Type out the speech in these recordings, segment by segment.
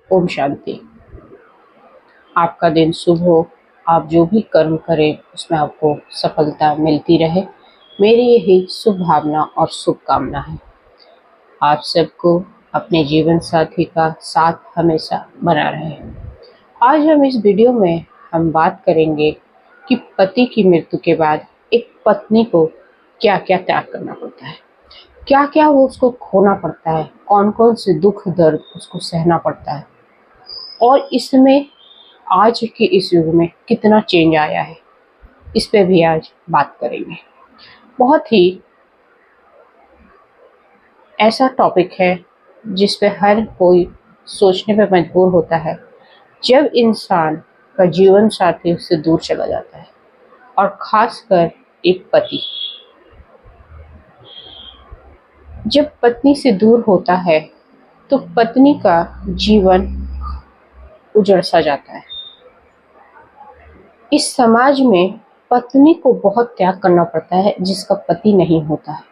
ओम शांति। आपका दिन शुभ हो। आप जो भी कर्म करें उसमें आपको सफलता मिलती रहे, मेरी यही शुभ भावना और शुभकामना है। आप सबको अपने जीवन साथी का साथ हमेशा बना रहे। आज हम इस वीडियो में हम बात करेंगे कि पति की मृत्यु के बाद एक पत्नी को क्या क्या त्याग करना पड़ता है, क्या क्या वो उसको खोना पड़ता है, कौन कौन से दुख दर्द उसको सहना पड़ता है, और इसमें आज के इस युग में कितना चेंज आया है, इस पे भी आज बात करेंगे। बहुत ही ऐसा टॉपिक है जिस पे हर कोई सोचने पे मजबूर होता है जब इंसान का जीवन साथी उससे दूर चला जाता है, और खासकर एक पति जब पत्नी से दूर होता है तो पत्नी का जीवन उजड़ सा जाता है। इस समाज में पत्नी को बहुत त्याग करना पड़ता है जिसका पति नहीं होता है,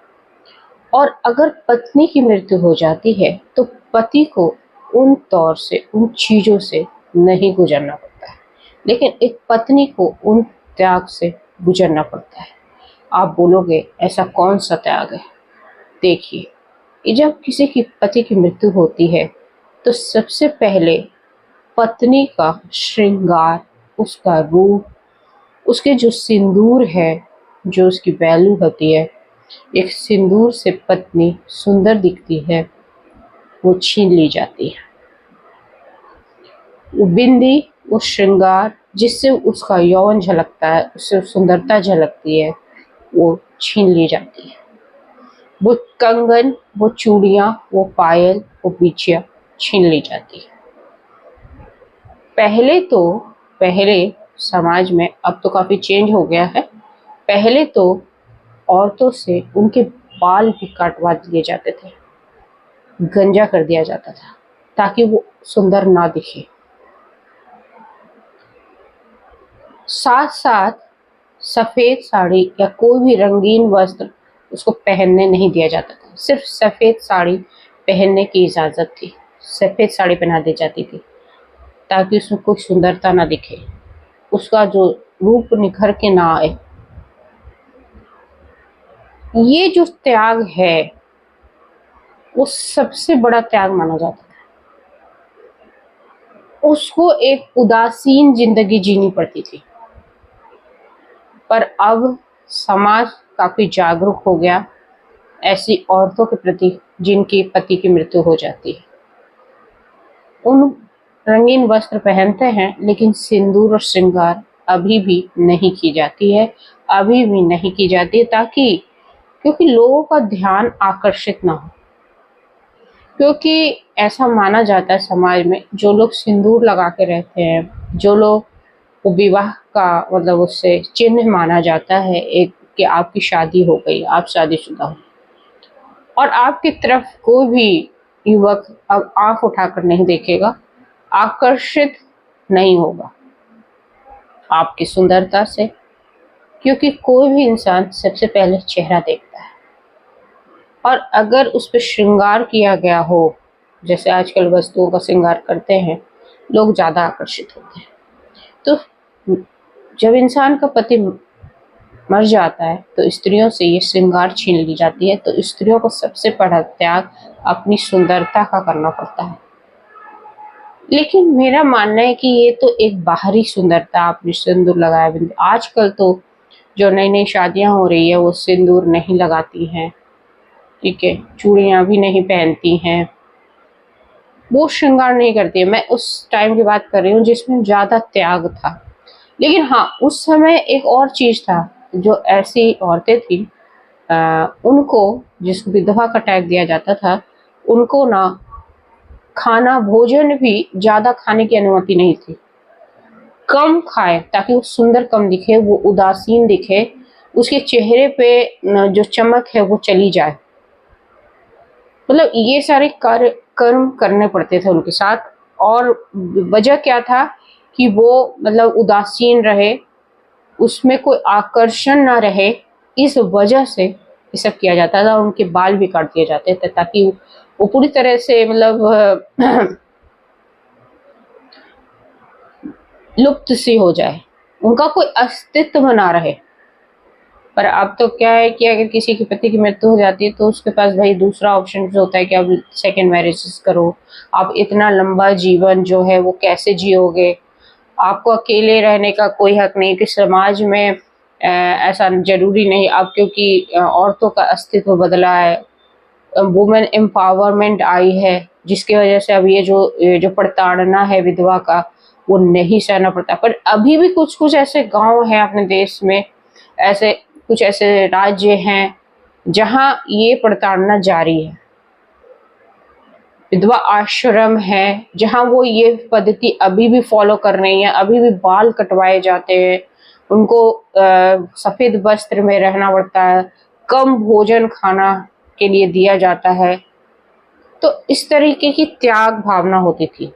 और अगर पत्नी की मृत्यु हो जाती है तो पति को उन तौर से, उन चीज़ों से नहीं गुजरना पड़ता है, लेकिन एक पत्नी को उन त्याग से गुजरना पड़ता है। आप बोलोगे ऐसा कौन सा त्याग है? देखिए, जब किसी की पति की मृत्यु होती है तो सबसे पहले पत्नी का श्रृंगार, उसका रूप, उसके जो सिंदूर है, जो उसकी वैल्यू होती है, एक सिंदूर से पत्नी सुंदर दिखती है, वो छीन ली जाती है। वो बिंदी, वो श्रृंगार जिससे उसका यौवन झलकता है, उससे सुंदरता झलकती है, वो छीन ली जाती है। वो कंगन, वो चूड़ियाँ, वो पायल, वो बिछिया छीन ली जाती है। पहले समाज में, अब तो काफ़ी चेंज हो गया है, पहले तो औरतों से उनके बाल भी काटवा दिए जाते थे, गंजा कर दिया जाता था ताकि वो सुंदर ना दिखे। साथ साथ सफ़ेद साड़ी या कोई भी रंगीन वस्त्र उसको पहनने नहीं दिया जाता था, सिर्फ सफ़ेद साड़ी पहनने की इजाज़त थी। सफ़ेद साड़ी पहना दी जाती थी ताकि उसमें कोई सुंदरता ना दिखे, उसका जो रूप निखर के ना आए। ये जो त्याग है वो सबसे बड़ा त्याग माना जाता था। उसको एक उदासीन जिंदगी जीनी पड़ती थी, पर अब समाज काफी जागरूक हो गया ऐसी औरतों के प्रति जिनकी पति की मृत्यु हो जाती है। उन रंगीन वस्त्र पहनते हैं, लेकिन सिंदूर और श्रृंगार अभी भी नहीं की जाती है, अभी भी नहीं की जाती है, ताकि क्योंकि लोगों का ध्यान आकर्षित ना हो। क्योंकि ऐसा माना जाता है समाज में, जो लोग सिंदूर लगा के रहते हैं, जो लोग विवाह का मतलब उससे चिन्ह माना जाता है एक कि आपकी शादी हो गई, आप शादीशुदा हो, और आपकी तरफ कोई भी युवक अब आंख उठाकर नहीं देखेगा, आकर्षित नहीं होगा आपकी सुंदरता से, क्योंकि कोई भी इंसान सबसे पहले चेहरा देखता है। और अगर उस पर श्रृंगार किया गया हो, जैसे आजकल वस्तुओं का श्रृंगार करते हैं, लोग ज़्यादा आकर्षित होते हैं। तो जब इंसान का पति मर जाता है तो स्त्रियों से ये श्रृंगार छीन ली जाती है, तो स्त्रियों को सबसे बड़ा त्याग अपनी सुंदरता का करना पड़ता है। लेकिन मेरा मानना है कि ये तो एक बाहरी सुंदरता, आपने सिंदूर लगाया, आजकल तो जो नई नई शादियां हो रही है वो सिंदूर नहीं लगाती हैं, ठीक है, चूड़ियाँ भी नहीं पहनती हैं, वो श्रृंगार नहीं करती है। मैं उस टाइम की बात कर रही हूँ जिसमें ज़्यादा त्याग था। लेकिन हाँ, उस समय एक और चीज़ था, जो ऐसी औरतें थी उनको, जिसको विधवा का टैग दिया जाता था, उनको ना खाना भोजन भी ज़्यादा खाने की अनुमति नहीं थी। कम खाए ताकि वो सुंदर कम दिखे, वो उदासीन दिखे, उसके चेहरे पे जो चमक है वो चली जाए। मतलब ये सारे कार्य कर्म करने पड़ते थे उनके साथ, और वजह क्या था कि वो मतलब उदासीन रहे, उसमें कोई आकर्षण ना रहे, इस वजह से ये सब किया जाता था। उनके बाल भी काट दिए जाते थे ताकि वो पूरी तरह से मतलब लुप्त सी हो जाए, उनका कोई अस्तित्व ना रहे। पर अब तो क्या है कि अगर किसी के पति की मृत्यु हो जाती है तो उसके पास भाई दूसरा ऑप्शन होता है कि आप सेकंड मैरिज करो। आप इतना लंबा जीवन जो है वो कैसे जियोगे? आपको अकेले रहने का कोई हक नहीं कि समाज में ऐसा जरूरी नहीं अब, क्योंकि औरतों का अस्तित्व बदला है, वुमेन एम्पावरमेंट आई है, जिसकी वजह से अब ये जो प्रताड़ना है विधवा का वो नहीं सहना पड़ता। पर अभी भी कुछ कुछ ऐसे गांव हैं अपने देश में, ऐसे कुछ ऐसे राज्य हैं जहां ये प्रताड़ना जारी है। विधवा आश्रम है जहां वो ये पद्धति अभी भी फॉलो कर रही है, अभी भी बाल कटवाए जाते हैं, उनको सफेद वस्त्र में रहना पड़ता है, कम भोजन खाना के लिए दिया जाता है। तो इस तरीके की त्याग भावना होती थी।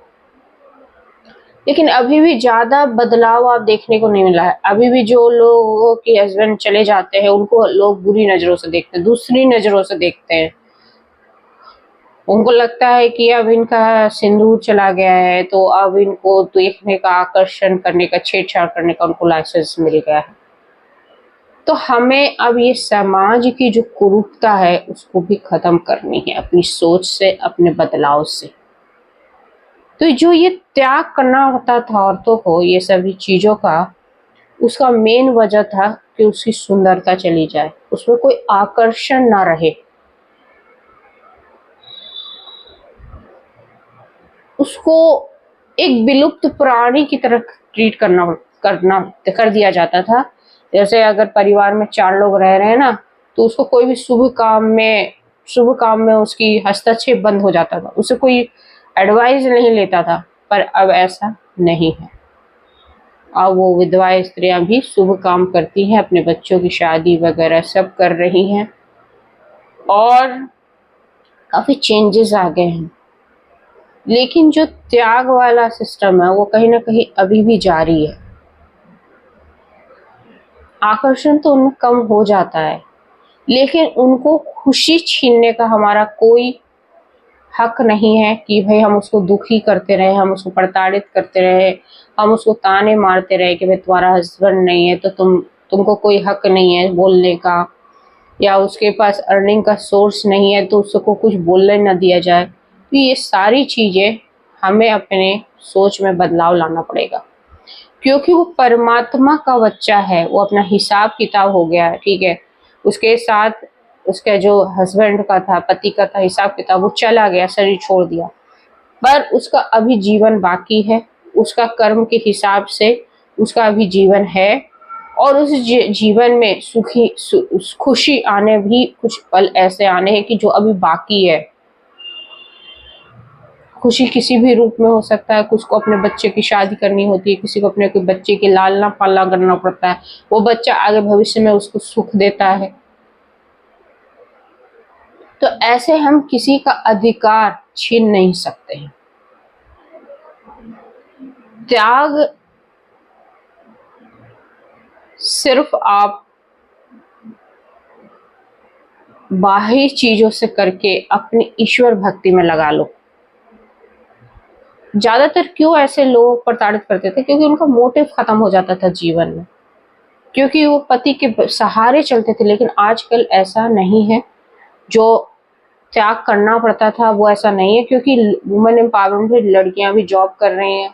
लेकिन अभी भी ज्यादा बदलाव आप देखने को नहीं मिला है। अभी भी जो लोगों के हस्बैंड चले जाते हैं उनको लोग बुरी नजरों से देखते हैं, दूसरी नजरों से देखते हैं। उनको लगता है कि अब इनका सिंदूर चला गया है तो अब इनको देखने का, आकर्षण करने का, छेड़छाड़ करने का उनको लाइसेंस मिल गया है। तो हमें अब ये समाज की जो कुरूपता है उसको भी खत्म करनी है अपनी सोच से, अपने बदलाव से। तो जो ये त्याग करना होता था औरतों को ये सभी चीजों का, उसका मेन वजह था कि उसकी सुंदरता चली जाए, उसमें कोई आकर्षण ना रहे, उसको एक विलुप्त प्राणी की तरह ट्रीट कर दिया जाता था। जैसे अगर परिवार में 4 लोग रह रहे हैं ना, तो उसको कोई भी शुभ काम में उसकी हस्तक्षेप बंद हो जाता था, उसे कोई एडवाइस नहीं लेता था। पर अब ऐसा नहीं है। अब वो विधवा स्त्रियां भी शुभ काम करती हैं, अपने बच्चों की शादी वगैरह सब कर रही हैं और काफी चेंजेस आ गए हैं। लेकिन जो त्याग वाला सिस्टम है वो कहीं ना कहीं अभी भी जारी है। आकर्षण तो उनमें कम हो जाता है, लेकिन उनको खुशी छीनने का हमारा कोई हक नहीं है कि भाई हम उसको दुखी करते रहे, हम उसको प्रताड़ित करते रहे, हम उसको ताने मारते रहे कि भाई तुम्हारा हस्बैंड नहीं है तो तुमको कोई हक नहीं है बोलने का, या उसके पास अर्निंग का सोर्स नहीं है तो उसको कुछ बोलने ना दिया जाए। तो ये सारी चीजें हमें अपने सोच में बदलाव लाना पड़ेगा, क्योंकि वो परमात्मा का बच्चा है, वो अपना हिसाब किताब हो गया है, ठीक है। उसके साथ उसके जो हस्बैंड का था, पति का था हिसाब किताब, वो चला गया, शरीर छोड़ दिया, पर उसका अभी जीवन बाकी है, उसका कर्म के हिसाब से उसका अभी जीवन है। और उस जीवन में खुशी आने भी कुछ पल ऐसे आने हैं कि जो अभी बाकी है। खुशी किसी भी रूप में हो सकता है, कुछ को अपने बच्चे की शादी करनी होती है, किसी को अपने कोई बच्चे की लालना पालना करना पड़ता है, वो बच्चा आगे भविष्य में उसको सुख देता है। तो ऐसे हम किसी का अधिकार छीन नहीं सकते हैं। त्याग सिर्फ आप बाह्य चीजों से करके अपनी ईश्वर भक्ति में लगा लो। ज्यादातर क्यों ऐसे लोग प्रताड़ित करते थे? क्योंकि उनका मोटिव खत्म हो जाता था जीवन में, क्योंकि वो पति के सहारे चलते थे। लेकिन आजकल ऐसा नहीं है, जो त्याग करना पड़ता था वो ऐसा नहीं है, क्योंकि वुमेन एम्पावरमेंट में लड़कियां भी जॉब कर रही हैं,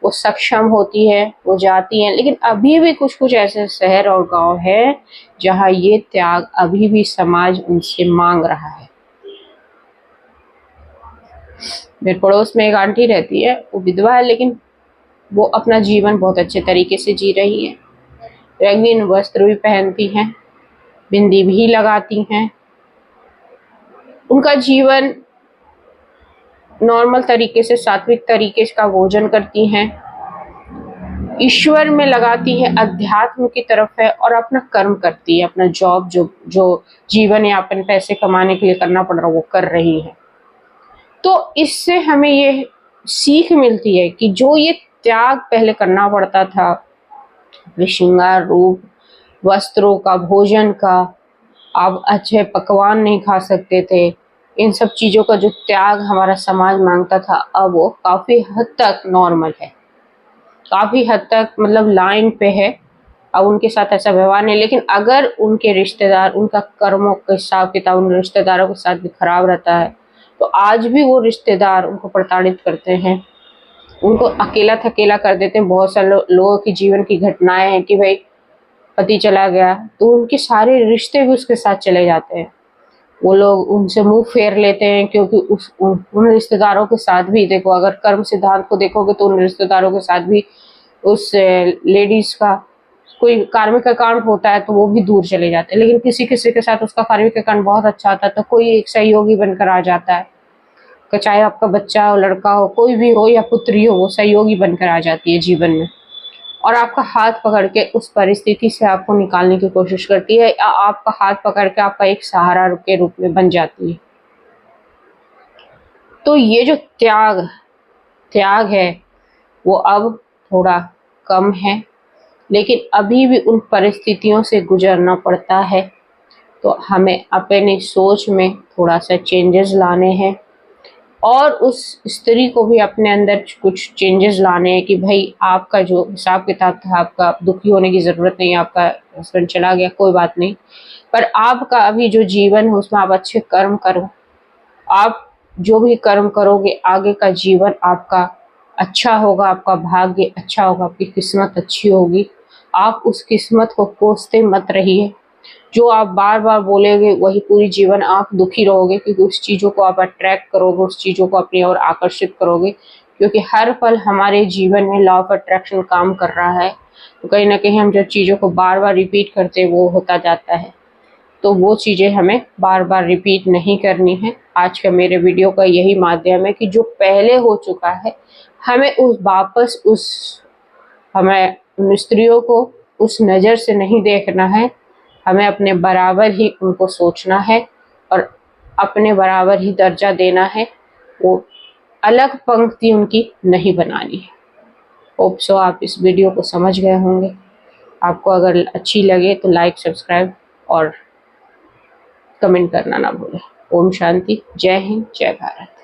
वो सक्षम होती है, वो जाती हैं। लेकिन अभी भी कुछ कुछ ऐसे शहर और गांव है जहां ये त्याग अभी भी समाज उनसे मांग रहा है। मेरे पड़ोस में एक आंटी रहती है, वो विधवा है, लेकिन वो अपना जीवन बहुत अच्छे तरीके से जी रही है। रंगीन वस्त्र भी पहनती हैं, बिंदी भी लगाती हैं, उनका जीवन नॉर्मल तरीके से, सात्विक तरीके का भोजन करती हैं, ईश्वर में लगाती है, अध्यात्म की तरफ है और अपना कर्म करती है, अपना जॉब जो जो जीवन यापन पैसे कमाने के लिए करना पड़ रहा वो कर रही है। तो इससे हमें ये सीख मिलती है कि जो ये त्याग पहले करना पड़ता था, श्रृंगार रूप, वस्त्रों का, भोजन का, आप अच्छे पकवान नहीं खा सकते थे, इन सब चीजों का जो त्याग हमारा समाज मांगता था, अब वो काफी हद तक नॉर्मल है। काफ़ी हद तक मतलब लाइन पे है, अब उनके साथ ऐसा व्यवहार नहीं। लेकिन अगर उनके रिश्तेदार, उनका कर्मों का हिसाब किताब उन रिश्तेदारों के साथ भी खराब रहता है, तो आज भी वो रिश्तेदार उनको प्रताड़ित करते हैं, उनको अकेला थकेला कर देते हैं। बहुत सारे लोगों की जीवन की घटनाएं हैं कि भाई पति चला गया तो उनके सारे रिश्ते भी उसके साथ चले जाते हैं, वो लोग उनसे मुंह फेर लेते हैं, क्योंकि उन रिश्तेदारों के साथ भी देखो, अगर कर्म सिद्धांत को देखोगे तो उन रिश्तेदारों के साथ भी उस लेडीज का कोई कार्मिक अकाउंट होता है तो वो भी दूर चले जाते हैं। लेकिन किसी किसी के साथ उसका कार्मिक अकाउंट बहुत अच्छा होता है तो कोई एक सहयोगी बनकर आ जाता है, कि चाहे आपका बच्चा हो, लड़का हो, कोई भी हो या पुत्री हो, वो सहयोगी बनकर आ जाती है जीवन में और आपका हाथ पकड़ के उस परिस्थिति से आपको निकालने की कोशिश करती है, या आपका हाथ पकड़ के आपका एक सहारा के रूप में बन जाती है। तो ये जो त्याग है वो अब थोड़ा कम है, लेकिन अभी भी उन परिस्थितियों से गुजरना पड़ता है। तो हमें अपनी सोच में थोड़ा सा चेंजेस लाने हैं और उस स्त्री को भी अपने अंदर कुछ चेंजेस लाने हैं कि भाई आपका जो हिसाब किताब था, आपका दुखी होने की ज़रूरत नहीं है, आपका हस्बैंड चला गया कोई बात नहीं, पर आपका अभी जो जीवन है उसमें आप अच्छे कर्म करो। आप जो भी कर्म करोगे आगे का जीवन आपका अच्छा होगा, आपका भाग्य अच्छा होगा, आपकी किस्मत अच्छी होगी। आप उस किस्मत को कोसते मत रहिए, जो आप बार बार बोलेंगे वही पूरी जीवन आप दुखी रहोगे, क्योंकि उस चीज़ों को आप अट्रैक्ट करोगे, उस चीज़ों को अपनी ओर आकर्षित करोगे, क्योंकि हर पल हमारे जीवन में लॉ ऑफ अट्रैक्शन काम कर रहा है। तो कहीं ना कहीं हम जो चीज़ों को बार बार रिपीट करते हैं वो होता जाता है, तो वो चीज़ें हमें बार बार रिपीट नहीं करनी है। आज का मेरे वीडियो का यही माध्यम है कि जो पहले हो चुका है हमें हमें उन स्त्रियों को उस नज़र से नहीं देखना है, हमें अपने बराबर ही उनको सोचना है और अपने बराबर ही दर्जा देना है, वो अलग पंक्ति उनकी नहीं बनानी है। होप सो आप इस वीडियो को समझ गए होंगे। आपको अगर अच्छी लगे तो लाइक, सब्सक्राइब और कमेंट करना ना भूलें। ओम शांति, जय हिंद, जय भारत।